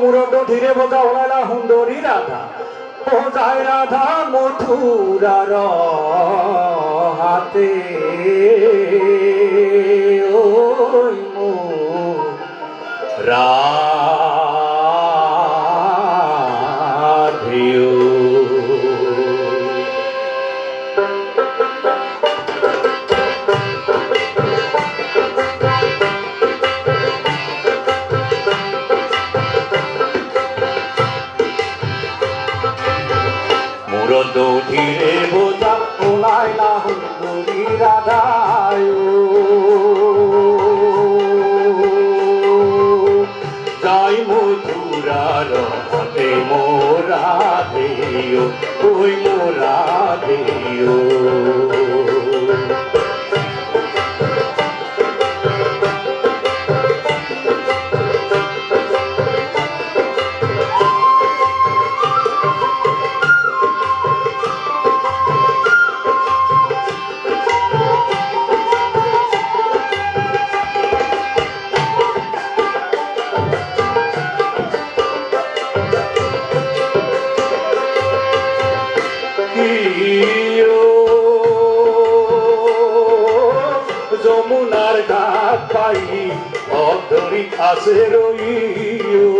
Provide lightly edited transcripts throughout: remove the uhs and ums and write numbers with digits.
মুরড ধীরে বোঝা ওলাইলা সুন্দরী রাধা বোঝায় রাধা মথুরার হাতে ওই মো রাধেয় মুরদ ধীরে বোঝা ওলাইলা সুন্দরী রাধায় যাই মথুরার হাতে মোরা দেও ওই মোরা দেও যমুনার ঘাট পাই অধরি আসে রইও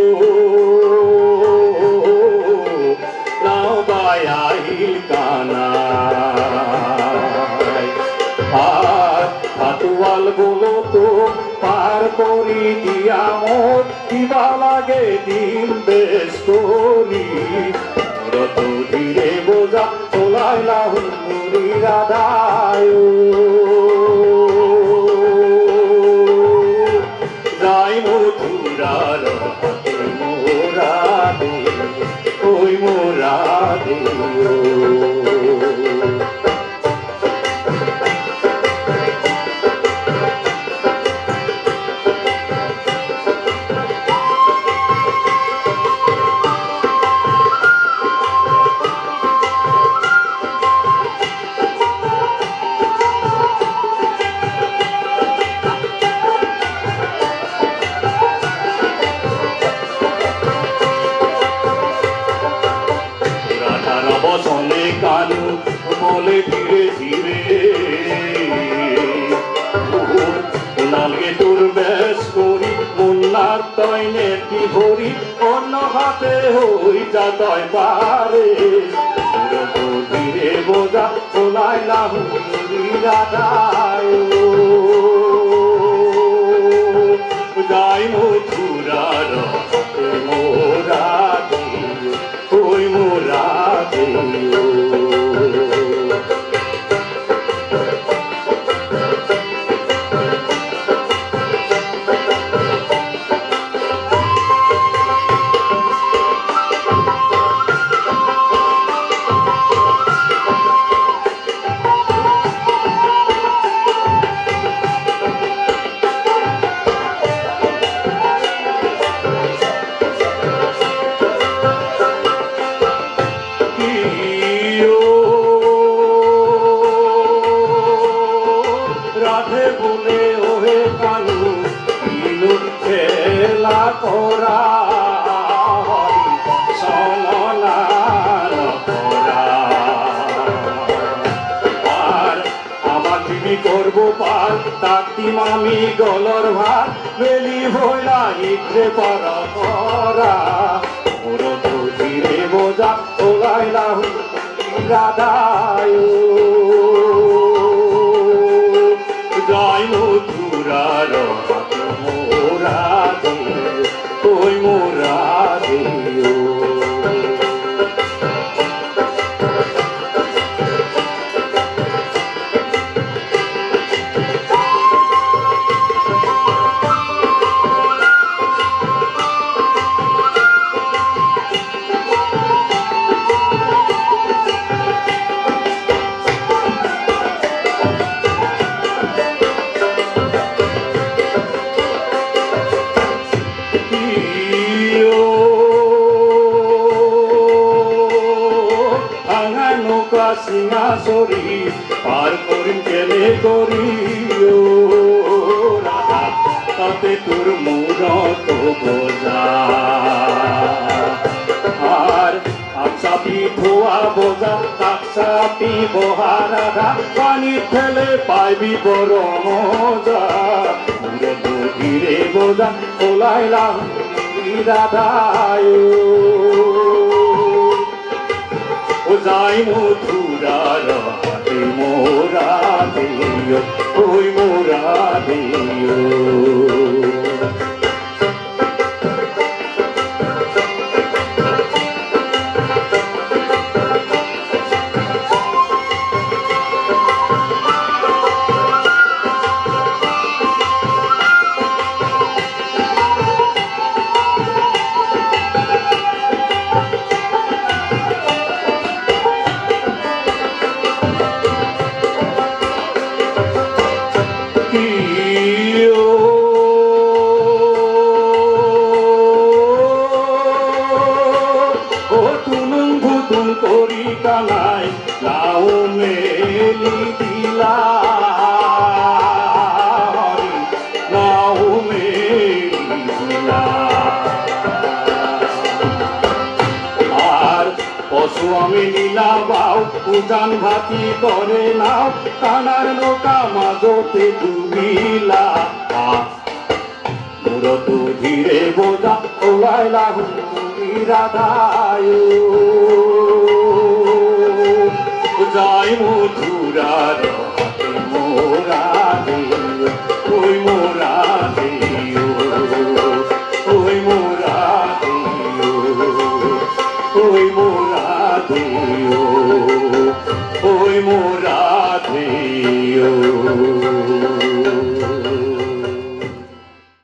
নাও বায়াইল কানাই আর হাতুয়াল বলো তো পার করি দিয়া মত দিবা লাগে দিন বেশ করি মুরদ ধীরে বোঝা ওলাইলা সুন্দরী রাধায় যাই মথুরার হাতে মোরা দেও ওই মোরা দেও বসনে কানু বলে ধীরে ধীরে নালগে তোর বেশ করি মুন্নার তয় নেতি ভরি অন্য হাতে হই যা তয় পারে ধীরে বোঝা ওলাইলা সুন্দরী রাধায় যাই মথুরার হাতে মোরা দেও ওই মোরা দেও রাধে বলে ওহে কানু কিনু খেলা করা সননান করা আর আমার দিবি করবো পার তাকি মামি গলর ভাত বেলি ভইলা ইত্রে পারা করা মুরদ ধীরে বোঝা ওলাইলা রাধায় যাই মথুরার হাতে মোরা দেও ওই মোরা দেও সিংহাসরি পার করি কেলে করিও রাধা তাতে তোর মুরত বোঝা ধোয়া বোঝা কাকসাপি বহারাধা পানি ঠেলে পাইবি বড় মজা ধীরে বোঝা ওলাইলা রাধায় ও যাই মথুরার হাতে মোরা দিও ওই মোরা দিও করি কানাই লাউ মেলি দিলা লাউ মেলি দিলা আর পশু আমি নীলা বাউ উজান ভাতি করে নাও কানার নৌকা মাঝতে ডুবিলা মূরত ধীরে বোঝা ওলাইলা রাধায় যাই মথুরার হাতে মোরা দিও ওই মোরা দিও ওই মোরা দিও ওই মোরা দিও ওই মোরা দিও